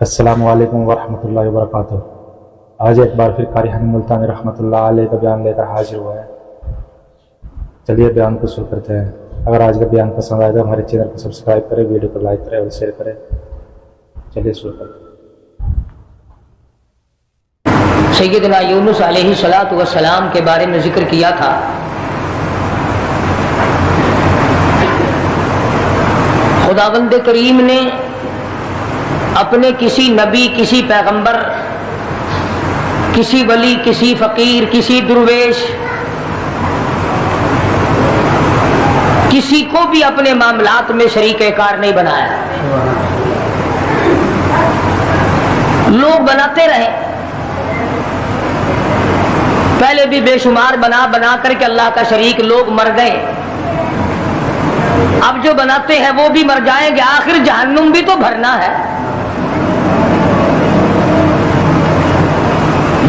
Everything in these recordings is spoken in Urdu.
السلام علیکم ورحمۃ اللہ وبرکاتہ۔ آج ایک بار پھر قاری حنی ملتانی رحمۃ اللہ علیہ کا بیان لے کر حاضر ہوا ہے۔ چلیے بیان کو شروع کرتے ہیں۔ اگر آج کا بیان پسند آئے تو ہمارے چینل کو سبسکرائب کریں، ویڈیو کو لائک کریں اور شیئر کریں۔ چلیے شروع کرتے ہیں۔ سیدنا یونس علیہ السلام کے بارے میں ذکر کیا تھا۔ خداوند کریم نے اپنے کسی نبی، کسی پیغمبر، کسی ولی، کسی فقیر، کسی درویش، کسی کو بھی اپنے معاملات میں شریک کار نہیں بنایا۔ لوگ بناتے رہے، پہلے بھی بے شمار بنا کر کے اللہ کا شریک لوگ مر گئے، اب جو بناتے ہیں وہ بھی مر جائیں گے، آخر جہنم بھی تو بھرنا ہے۔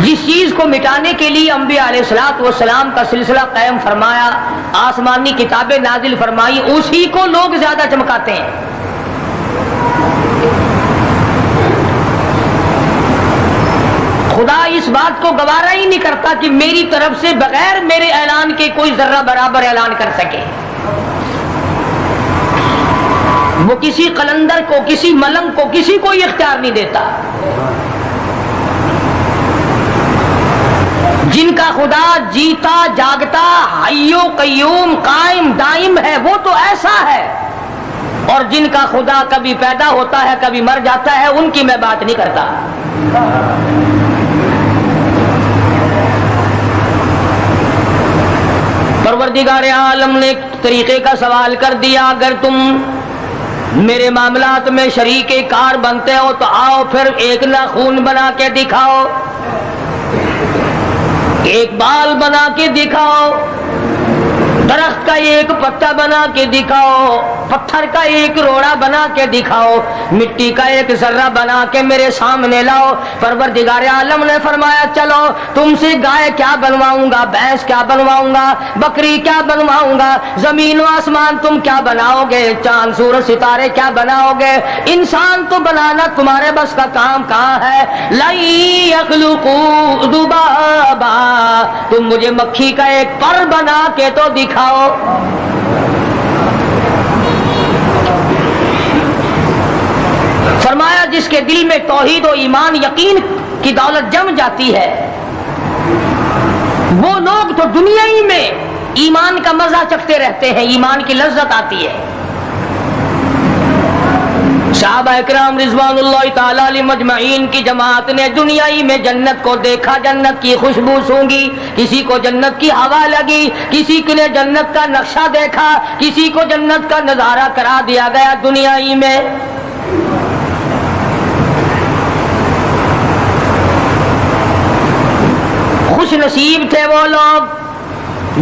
جس چیز کو مٹانے کے لیے انبیاء علیہ السلام کا سلسلہ قائم فرمایا، آسمانی کتابیں نازل فرمائی، اسی کو لوگ زیادہ چمکاتے ہیں۔ خدا اس بات کو گوارا ہی نہیں کرتا کہ میری طرف سے بغیر میرے اعلان کے کوئی ذرہ برابر اعلان کر سکے۔ وہ کسی قلندر کو، کسی ملنگ کو، کسی کو اختیار نہیں دیتا۔ جن کا خدا جیتا جاگتا، حی و قیوم، قائم دائم ہے، وہ تو ایسا ہے، اور جن کا خدا کبھی پیدا ہوتا ہے کبھی مر جاتا ہے، ان کی میں بات نہیں کرتا۔ پروردگار عالم نے ایک طریقے کا سوال کر دیا، اگر تم میرے معاملات میں شریک کار بنتے ہو تو آؤ پھر ایک ناخون بنا کے دکھاؤ، ایک بال بنا کے دکھاؤ، درخت کا ایک پتا بنا کے دکھاؤ، پتھر کا ایک روڑا بنا کے دکھاؤ، مٹی کا ایک ذرہ بنا کے میرے سامنے لاؤ۔ پروردگار عالم نے فرمایا چلو تم سے گائے کیا بنواؤں گا، بھینس کیا بنواؤں گا، بکری کیا بنواؤں گا، زمین و آسمان تم کیا بناؤ گے، چاند سورج ستارے کیا بناؤ گے، انسان تو بنانا تمہارے بس کا کام کہاں ہے۔ لَن يَخْلُقُوا ذُبَابًا، تم مجھے مکھی کا ایک پر بنا کے تو دکھاؤ۔ فرمایا جس کے دل میں توحید و ایمان یقین کی دولت جم جاتی ہے، وہ لوگ تو دنیا ہی میں ایمان کا مزہ چکھتے رہتے ہیں، ایمان کی لذت آتی ہے۔ صحابہ اکرام رضوان اللہ تعالی علیہم مجمعین کی جماعت نے دنیا ہی میں جنت کو دیکھا، جنت کی خوشبو سونگھی، کسی کو جنت کی ہوا لگی، کسی نے جنت کا نقشہ دیکھا، کسی کو جنت کا نظارہ کرا دیا گیا دنیا ہی میں۔ خوش نصیب تھے وہ لوگ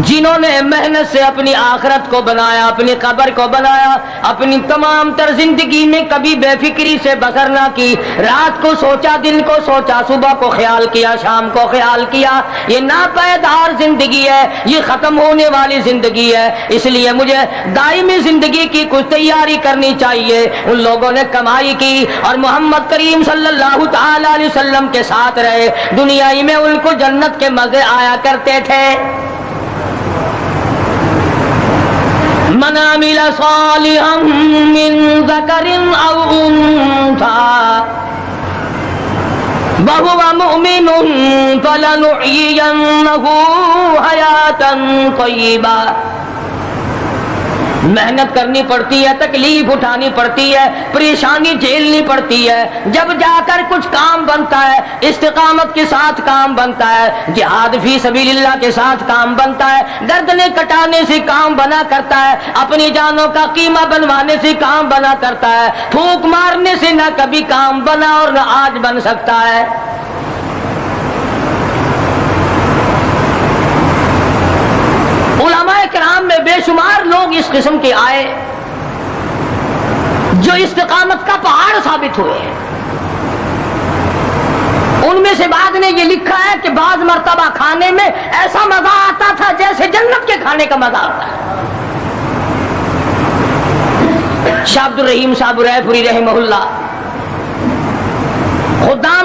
جنہوں نے محنت سے اپنی آخرت کو بنایا، اپنی قبر کو بنایا، اپنی تمام تر زندگی میں کبھی بے فکری سے بسر نہ کی، رات کو سوچا، دن کو سوچا، صبح کو خیال کیا، شام کو خیال کیا۔ یہ ناپائیدار زندگی ہے، یہ ختم ہونے والی زندگی ہے، اس لیے مجھے دائمی زندگی کی کچھ تیاری کرنی چاہیے۔ ان لوگوں نے کمائی کی اور محمد کریم صلی اللہ تعالی علیہ وسلم کے ساتھ رہے، دنیا ہی میں ان کو جنت کے مزے آیا کرتے تھے۔ من عمل صالحا من ذکر او انثى وهو مؤمن فلنحيينه حياة طيبة۔ محنت کرنی پڑتی ہے، تکلیف اٹھانی پڑتی ہے، پریشانی جھیلنی پڑتی ہے، جب جا کر کچھ کام بنتا ہے، استقامت کے ساتھ کام بنتا ہے، جہاد فی سبیل اللہ کے ساتھ کام بنتا ہے، گردنیں کٹانے سے کام بنا کرتا ہے، اپنی جانوں کا قیمہ بنوانے سے کام بنا کرتا ہے، پھونک مارنے سے نہ کبھی کام بنا اور نہ آج بن سکتا ہے۔ علماء کرام میں بے شمار لوگ اس قسم کے آئے جو استقامت کا پہاڑ ثابت ہوئے ہیں۔ ان میں سے بعض نے یہ لکھا ہے کہ بعض مرتبہ کھانے میں ایسا مزہ آتا تھا جیسے جنت کے کھانے کا مزہ آتا ہے۔ شاہ عبد الرحیم صاحب رائے پوری رحمہ اللہ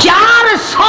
400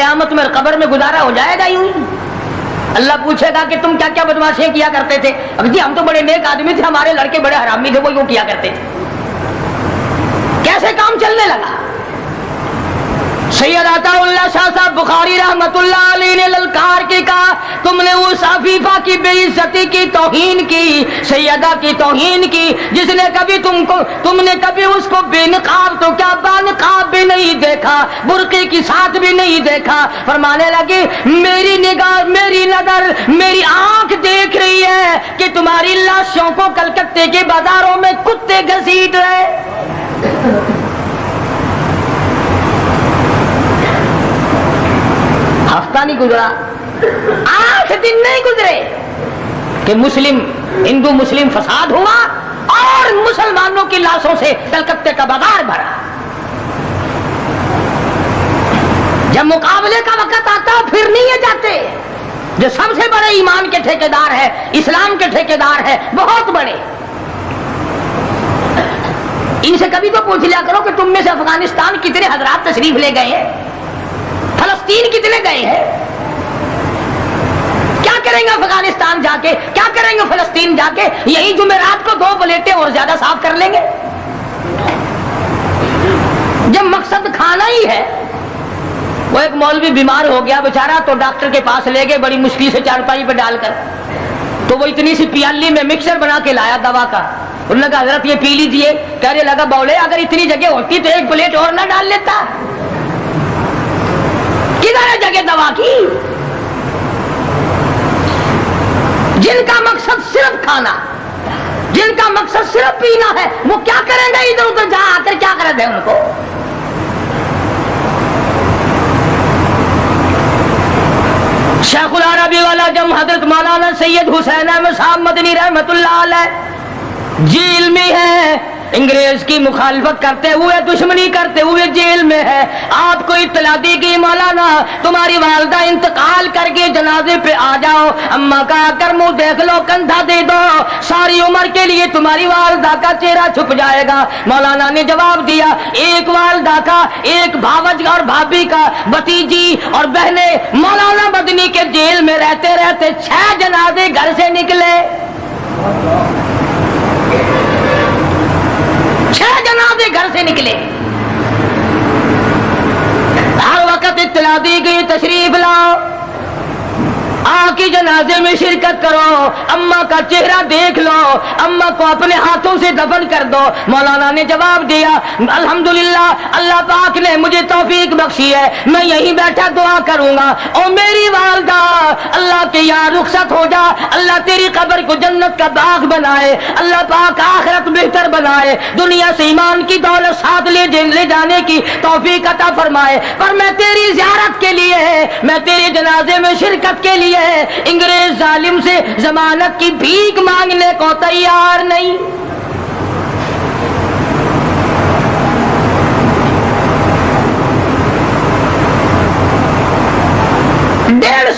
قیامت میں قبر میں گزارا ہو جائے گا یوں ہی. اللہ پوچھے گا کہ تم کیا کیا بدماشیاں کیا کرتے تھے. اب جی ہم تو بڑے نیک آدمی تھے, ہمارے لڑکے بڑے حرامی تھے, وہ یوں کیا کرتے تھے. کیسے کام چلنے لگا. سید عطا اللہ شاہ صاحب بخاری رحمت اللہ علیہ نے للکار کے کہا تم نے اس عفیفہ کی بے عزتی کی, توہین کی, سیدہ کی توہین کی, جس نے کبھی تم نے کبھی اس کو بے نقاب تو کیا با نقاب بھی نہیں دیکھا, برقعے کی ساتھ بھی نہیں دیکھا. فرمانے لگے میری نگاہ, میری نظر, میری آنکھ دیکھ رہی ہے کہ تمہاری لاشوں کو کلکتے کے بازاروں میں کتے گھسیٹ رہے. ہفتہ نہیں گزرا, 8 دن نہیں گزرے کہ ہندو مسلم فساد ہوا اور مسلمانوں کی لاشوں سے کلکتے کا بازار بھرا. جب مقابلے کا وقت آتا پھر نہیں یہ جاتے. جو سب سے بڑے ایمان کے ٹھیکیدار ہے, اسلام کے ٹھیکیدار ہے, بہت بڑے, ان سے کبھی تو پوچھ لیا کرو کہ تم میں سے افغانستان کتنے حضرات تشریف لے گئے ہیں, فلسطین کتنے گئے ہیں, کیا کریں گے افغانستان جا کے, کیا کریں گے فلسطین جا کے. یہی جمعرات کو 2 پلیٹیں اور زیادہ صاف کر لیں گے. جب مقصد کھانا ہی ہے. وہ ایک مولوی بیمار ہو گیا بیچارہ, تو ڈاکٹر کے پاس لے گئے بڑی مشکل سے چارپائی پہ ڈال کر. تو وہ اتنی سی پیالی میں مکسر بنا کے لایا دوا کا. انہوں نے کہا حضرت یہ پی لیجیے. کہنے لگا بولے اگر اتنی جگہ ہوتی تو 1 پلیٹ اور نہ ڈال لیتا. کدھر ہے جگہ دوا کی. جن کا مقصد صرف کھانا, جن کا مقصد صرف پینا ہے, وہ کیا کریں گے ادھر ادھر جا آ کر, کیا کریں گے ان کو. شیخ العربی والا جم حضرت مولانا سید حسین احمد صاحب مدنی رحمت اللہ علیہ جیل میں ہے, انگریز کی مخالفت کرتے ہوئے, دشمنی کرتے ہوئے جیل میں ہے. آپ کو اطلاع دی گئی مولانا تمہاری والدہ انتقال کر کے جنازے پہ آ جاؤ. اماں کا آ کر منہ دیکھ لو, کندھا دے دو, ساری عمر کے لیے تمہاری والدہ کا چہرہ چھپ جائے گا. مولانا نے جواب دیا ایک والدہ کا, ایک بھاوج اور بھابھی کا, بھتیجی اور بہنیں. مولانا مدنی کے جیل میں رہتے رہتے 6 جنازے گھر سے نکلے. 6 جنازے گھر سے نکلے. ہر وقت اطلاع دی گئی تشریف لاؤ, آ کے جنازے میں شرکت کرو, اماں کا چہرہ دیکھ لو, اماں کو اپنے ہاتھوں سے دفن کر دو. مولانا نے جواب دیا الحمدللہ اللہ پاک نے مجھے توفیق بخشی ہے, میں یہیں بیٹھا دعا کروں گا. او میری والدہ اللہ کے یہاں رخصت ہو جا, اللہ تیری قبر کو جنت کا باغ بنائے, اللہ پاک آخرت بہتر بنائے, دنیا سے ایمان کی دولت ساتھ لے جانے کی توفیق عطا فرمائے. پر میں تیری زیارت کے لیے, میں تیرے جنازے میں شرکت کے لیے انگریز ظالم سے ضمانت کی بھیک مانگنے کو تیار نہیں.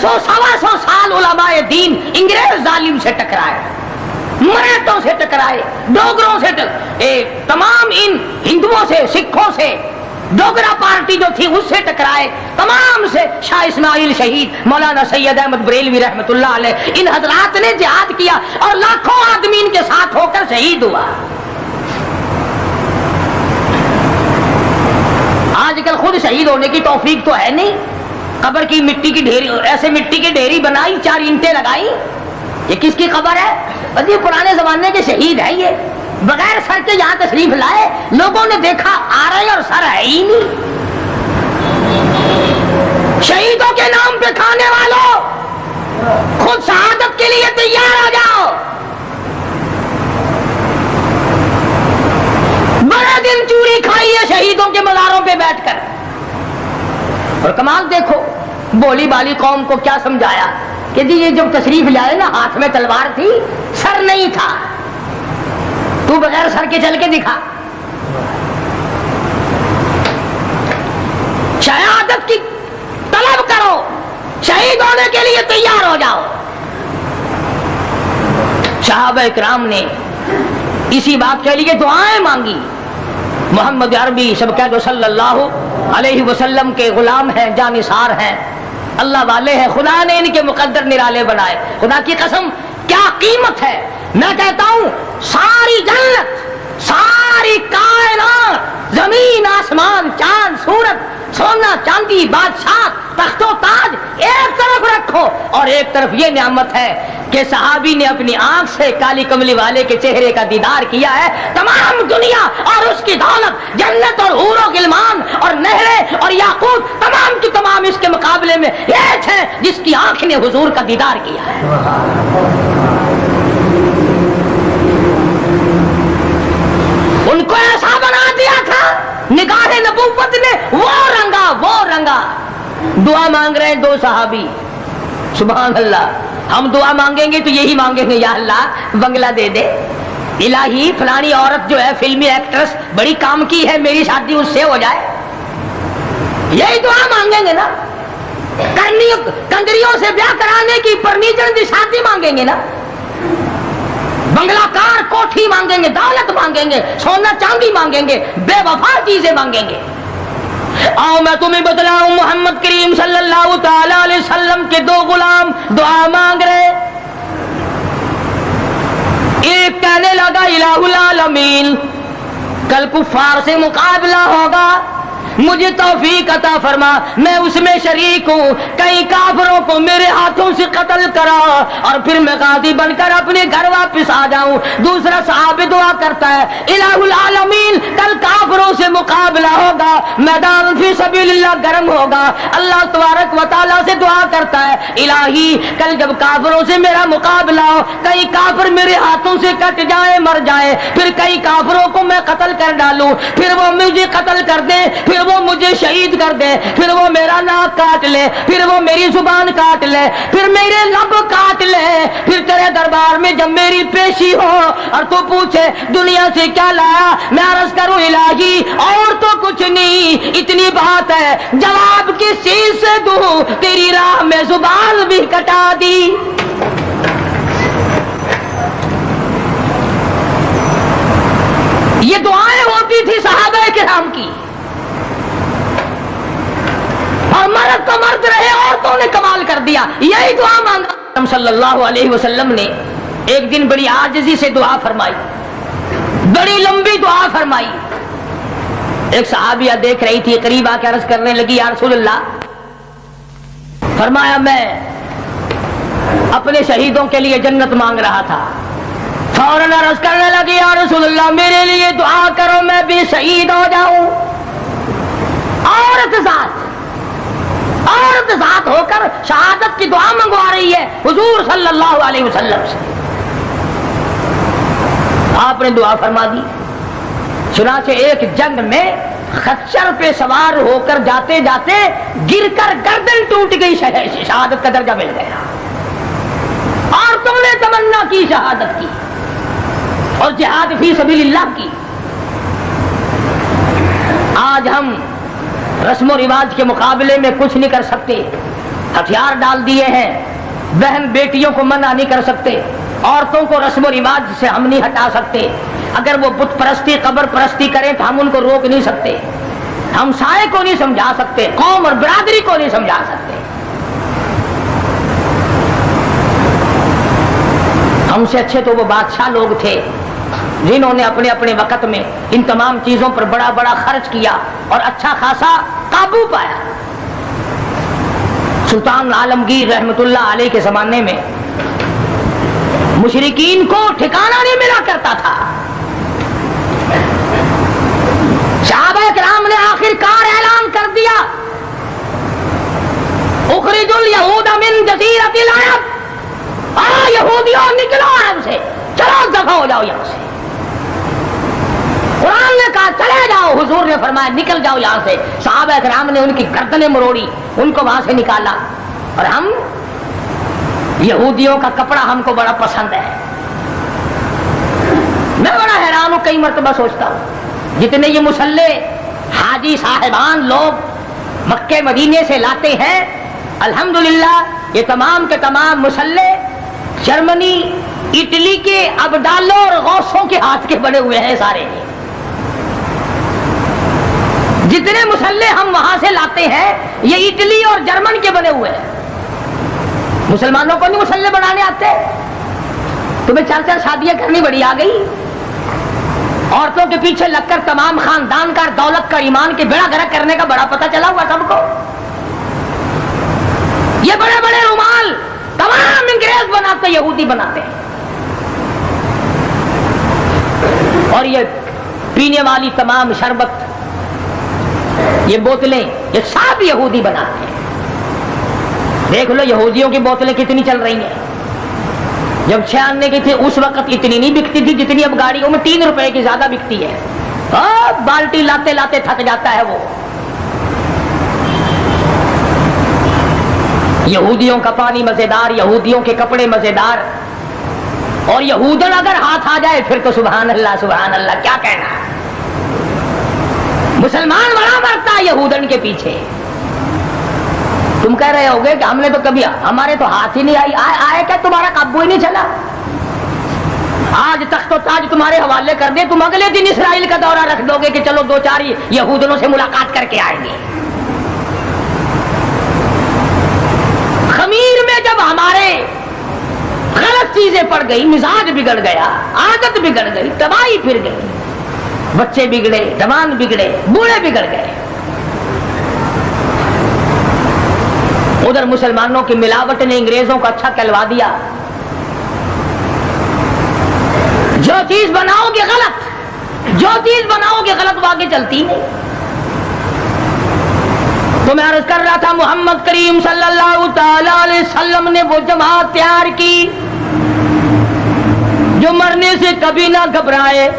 سوا سو سال علماء دین انگریز ظالم سے ٹکرائے, مراٹھوں سے ٹکرائے, ڈوگروں سے تمام ان ہندوؤں سے, سکھوں سے, ڈوگرا پارٹی جو تھی اس سے ٹکرائے, تمام سے. شاہ اسماعیل شہید, مولانا سید احمد بریلوی رحمت اللہ علیہ, ان حضرات نے جہاد کیا اور لاکھوں آدمی ان کے ساتھ ہو کر شہید ہوا. آج کل خود شہید ہونے کی توفیق تو ہے نہیں. قبر کی مٹی کی ڈھیری, ایسے مٹی کی ڈھیری بنائی, 4 اینٹیں لگائی, یہ کس کی قبر ہے؟ بس یہ پرانے زمانے کے شہید ہے. یہ بغیر سر کے یہاں تشریف لائے, لوگوں نے دیکھا آ رہے اور سر ہے ہی نہیں. شہیدوں کے نام پہ کھانے والوں خود شہادت کے لیے تیار ہو جاؤ. بڑے دن چوری کھائی ہے شہیدوں کے مزاروں پہ بیٹھ کر. اور کمال دیکھو, بولی بالی قوم کو کیا سمجھایا کہ جی یہ جب تشریف لائے نا, ہاتھ میں تلوار تھی, سر نہیں تھا, تو بغیر سر کے چل کے دکھا. شہادت کی طلب کرو, شہید ہونے کے لیے تیار ہو جاؤ. صحابہ اکرام نے اسی بات کے لیے دعائیں مانگی. محمد عربی سب کہہ دو صلی اللہ علیہ وسلم کے غلام ہیں، جانثار ہیں، اللہ والے ہیں، خدا نے ان کے مقدر نرالے بنائے. خدا کی قسم کیا قیمت ہے. میں کہتا ہوں ساری جنت، ساری کائنات، زمین آسمان، چاند سورج، سونا چاندی، بادشاہ، تخت و تاج ایک طرف رکھو، اور ایک طرف یہ نعمت ہے کہ صحابی نے اپنی آنکھ سے کالی کملی والے کے چہرے کا دیدار کیا ہے. تمام دنیا اور اس کی دولت، جنت اور حور و غلمان اور نہریں اور یاقوت، تمام کی تمام اس کے مقابلے میں ایک ہے جس کی آنکھ نے حضور کا دیدار کیا ہے. ان کو ایسا بنا دیا تھا نگاہ نبوت نے، وہ رنگا. دعا مانگ رہے ہیں دو صحابی، سبحان اللہ. ہم دعا مانگیں گے تو یہی مانگیں گے، یا اللہ بنگلہ دے دے، الہی فلانی عورت جو ہے فلمی ایکٹریس بڑی کام کی ہے، میری شادی اس سے ہو جائے. یہی دعا مانگیں گے نا. کنجریوں سے بیاہ کرانے کی فرنیچر کی شادی مانگیں گے نا. بنگلہ کار کوٹھی مانگیں گے، دولت مانگیں گے، سونا چاندی مانگیں گے، بے وفا چیزیں مانگیں گے. آؤ میں تمہیں بتلاؤں، محمد کریم صلی اللہ تعالی علیہ وسلم کے دو غلام دعا مانگ رہے. ایک کہنے لگا الہ العالمین، کل کفار سے مقابلہ ہوگا، مجھے توفیق عطا فرما، میں اس میں شریک ہوں، کئی کافروں کو میرے ہاتھوں سے قتل کرا اور پھر میں غازی بن کر اپنے گھر واپس آ جاؤں. دوسرا صحابی دعا کرتا ہے الہ العالمین، کل کافروں سے مقابلہ ہوگا، میدان فی سبیل اللہ گرم ہوگا. اللہ تبارک و تعالیٰ سے دعا کرتا ہے الہی کل جب کافروں سے میرا مقابلہ ہو، کئی کافر میرے ہاتھوں سے کٹ جائیں، مر جائیں، پھر کئی کافروں کو میں قتل کر ڈالوں، پھر وہ مجھے قتل کر دیں، پھر وہ مجھے شہید کر دے، پھر وہ میرا ناک کاٹ لے، پھر وہ میری زبان کاٹ لے، پھر میرے لب کاٹ لے، پھر تیرے دربار میں جب میری پیشی ہو اور تو پوچھے دنیا سے کیا لایا، میں عرض کروں الہی اور تو کچھ نہیں، اتنی بات ہے جواب کس چیز سے دوں، تیری راہ میں زبان بھی کٹا دی. یہ دعائیں ہوتی تھی صحابہ کرام کی، اور مرد تو مرد رہے، عورتوں نے کمال کر دیا. یہی دعا مانگا. صلی اللہ علیہ وسلم نے ایک دن بڑی عاجزی سے دعا فرمائی، بڑی لمبی دعا فرمائی. ایک صحابیہ دیکھ رہی تھی، قریب آ کے عرض کرنے لگی یا رسول اللہ، فرمایا میں اپنے شہیدوں کے لیے جنت مانگ رہا تھا. فوراً عرض کرنے لگی یا رسول اللہ میرے لیے دعا کرو میں بھی شہید ہو جاؤں. عورت ذات ہو کر شہادت کی دعا منگوا رہی ہے حضور صلی اللہ علیہ وسلم سے. آپ نے دعا فرما دی. چنانچہ ایک جنگ میں خچر پہ سوار ہو کر جاتے جاتے گر کر گردن ٹوٹ گئی، شہادت کا درجہ مل گیا. اور تم نے تمنا کی شہادت کی اور جہاد فی سبیل اللہ کی. آج ہم رسم و رواج کے مقابلے میں کچھ نہیں کر سکتے، ہتھیار ڈال دیے ہیں. بہن بیٹیوں کو منع نہیں کر سکتے، عورتوں کو رسم و رواج سے ہم نہیں ہٹا سکتے. اگر وہ بت پرستی قبر پرستی کریں تو ہم ان کو روک نہیں سکتے، ہم سائے کو نہیں سمجھا سکتے، قوم اور برادری کو نہیں سمجھا سکتے. ہم سے اچھے تو وہ بادشاہ لوگ تھے جنہوں نے اپنے اپنے وقت میں ان تمام چیزوں پر بڑا بڑا خرچ کیا اور اچھا خاصا قابو پایا. سلطان عالمگیر رحمت اللہ علیہ کے زمانے میں مشرکین کو ٹھکانہ نہیں ملا کرتا تھا. صحابہ کرام نے آخر کار اعلان کر دیا اخرجوا الیہود من جزیرۃ العرب، یہودیوں نکلو عرب سے، چلو دفع ہو جاؤ یہاں سے. قرآن نے کہا چلے جاؤ، حضور نے فرمایا نکل جاؤ یہاں سے. صحابہ کرام نے ان کی گردنیں مروڑی، ان کو وہاں سے نکالا. اور ہم یہودیوں کا کپڑا ہم کو بڑا پسند ہے. میں بڑا حیران ہوں، کئی مرتبہ سوچتا ہوں جتنے یہ مسلح حاجی صاحبان لوگ مکے مدینے سے لاتے ہیں، الحمدللہ یہ تمام کے تمام مسلح جرمنی اٹلی کے ابدالوں اور غوثوں کے ہاتھ کے بنے ہوئے ہیں سارے. جتنے مسلح ہم وہاں سے لاتے ہیں یہ اٹلی اور جرمن کے بنے ہوئے ہیں. مسلمانوں کو نہیں مسلح بنانے آتے. تمہیں 4 شادیاں کرنی بڑی آ گئی. عورتوں کے پیچھے لگ کر تمام خاندان کا دولت کا ایمان کے بیڑا گرک کرنے کا بڑا پتہ چلا ہوا سب کو. یہ بڑے بڑے رومال تمام انگریز بناتے, یہودی بناتے ہیں. اور یہ پینے والی تمام شربت, یہ بوتلیں, یہ سب یہودی بناتے ہیں. دیکھ لو یہودیوں کی بوتلیں کتنی چل رہی ہیں. جب 96 کی تھی اس وقت اتنی نہیں بکتی تھی جتنی اب گاڑیوں میں 3 روپے کی زیادہ بکتی ہے. بالٹی لاتے لاتے تھک جاتا ہے وہ. یہودیوں کا پانی مزیدار, یہودیوں کے کپڑے مزیدار, اور یہودن اگر ہاتھ آ جائے پھر تو سبحان اللہ سبحان اللہ, کیا کہنا. مسلمان بڑا مرتا ہے یہودن کے پیچھے. تم کہہ رہے ہوگے کہ ہم نے تو کبھی, ہمارے تو ہاتھ ہی نہیں آئے کیا, تمہارا قابو ہی نہیں چلا. آج تخت و تاج تمہارے حوالے کر دے, تم اگلے دن اسرائیل کا دورہ رکھ دو گے کہ چلو 2-4 یہودنوں سے ملاقات کر کے آئیں گے. خمیر میں جب ہمارے غلط چیزیں پڑ گئی, مزاج بگڑ گیا, عادت بگڑ گئی, تباہی پھر گئی, بچے بگڑے, جوان بگڑے, بوڑھے بگڑ گئے. ادھر مسلمانوں کی ملاوٹ نے انگریزوں کو اچھا کہلوا دیا. جو چیز بناؤ گے غلط, جو چیز بناؤ گے غلط, وہ آگے چلتی نہیں. تو میں عرض کر رہا تھا محمد کریم صلی اللہ تعالی علیہ وسلم نے وہ جماعت تیار کی جو مرنے سے کبھی نہ گھبرائے,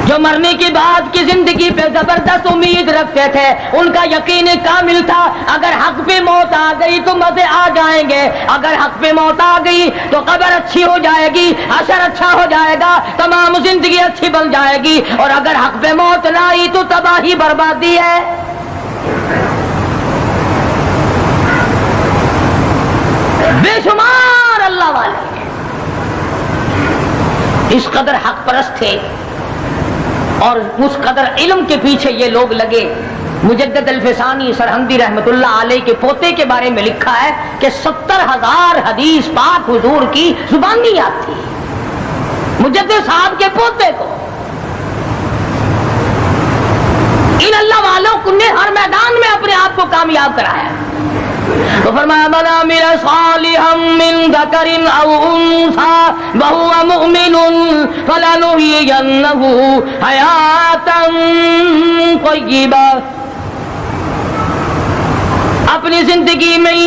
جو مرنے کے بعد کی زندگی پہ زبردست امید رکھتے تھے. ان کا یقین کامل تھا اگر حق پہ موت آ گئی تو مزے آ جائیں گے, اگر حق پہ موت آ گئی تو قبر اچھی ہو جائے گی, حشر اچھا ہو جائے گا, تمام زندگی اچھی بن جائے گی. اور اگر حق پہ موت نہ آئی تو تباہی بربادی ہے. بے شمار اللہ والے اس قدر حق پرست تھے اور اس قدر علم کے پیچھے یہ لوگ لگے. مجدد الفسانی سرہندی رحمت اللہ علیہ کے پوتے کے بارے میں لکھا ہے کہ 70,000 حدیث پاک حضور کی زبانی یاد تھی مجدد صاحب کے پوتے کو. ان اللہ والوں نے ہر میدان میں اپنے آپ کو کامیاب کرایا. تو فرمایا من عمل صالحا من ذکر او انثى وهو مؤمن فلنحيينه حیاتا طیبہ. اپنی زندگی میں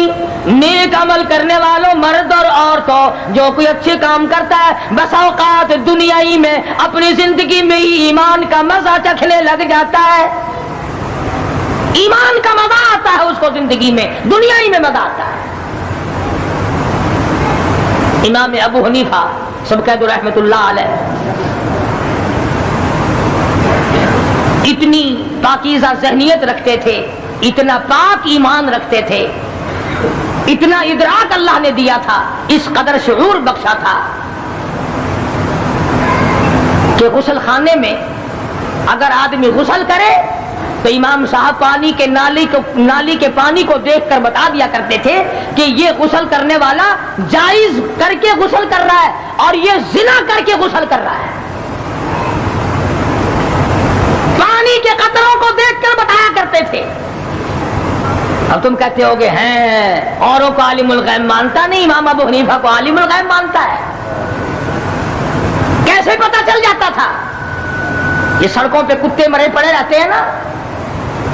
نیک عمل کرنے والوں مرد اور عورتوں جو کوئی اچھے کام کرتا ہے بس اوقات دنیائی میں اپنی زندگی میں ہی ایمان کا مزہ چکھنے لگ جاتا ہے. ایمان کا مزہ آتا ہے اس کو زندگی میں, دنیا ہی میں مزہ آتا ہے. امام ابو حنیفہ سبقت رحمت اللہ علیہ اتنی پاکیزہ ذہنیت رکھتے تھے, اتنا پاک ایمان رکھتے تھے, اتنا ادراک اللہ نے دیا تھا, اس قدر شعور بخشا تھا کہ غسل خانے میں اگر آدمی غسل کرے تو امام صاحب پانی کے نالی کے پانی کو دیکھ کر بتا دیا کرتے تھے کہ یہ غسل کرنے والا جائز کر کے غسل کر رہا ہے اور یہ زنا کر کے غسل کر رہا ہے. پانی کے قطروں کو دیکھ کر بتایا کرتے تھے. اب تم کہتے ہوگے ہیں اوروں کو عالم الغیب مانتا نہیں, امام ابو حنیفہ کو عالم الغیب مانتا ہے. کیسے پتہ چل جاتا تھا؟ یہ سڑکوں پہ کتے مرے پڑے رہتے ہیں نا,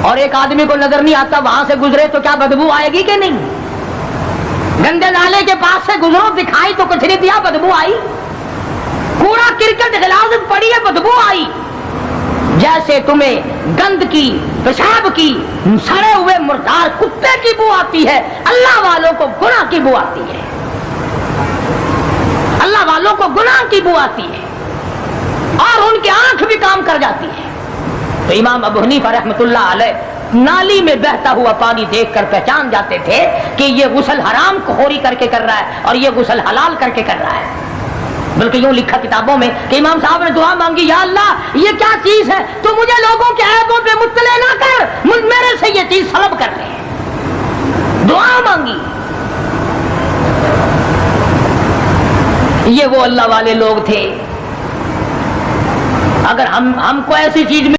اور ایک آدمی کو نظر نہیں آتا وہاں سے گزرے تو کیا بدبو آئے گی کہ نہیں؟ گندے نالے کے پاس سے گزرو, دکھائی تو کچھ نہیں دیا, بدبو آئی. کوڑا کرکٹ غلاظت پڑی ہے, بدبو آئی. جیسے تمہیں گند کی, پیشاب کی, سڑے ہوئے مردار کتے کی بو آتی ہے, اللہ والوں کو گناہ کی بو آتی ہے. اللہ والوں کو گناہ کی بو آتی ہے اور ان کی آنکھ بھی کام کر جاتی ہے. تو امام ابو حنیفہ رحمت اللہ علیہ نالی میں بہتا ہوا پانی دیکھ کر پہچان جاتے تھے کہ یہ غسل حرام خوری کر کے کر رہا ہے اور یہ غسل حلال کر کے کر رہا ہے. بلکہ یوں لکھا کتابوں میں کہ امام صاحب نے دعا مانگی، یا اللہ یہ کیا چیز ہے، تو مجھے لوگوں کے عیبوں پہ مطلع نہ کر، میرے سے یہ چیز سلب کر لے، دعا مانگی۔ یہ وہ اللہ والے لوگ تھے۔ اگر ہم کو ایسی چیز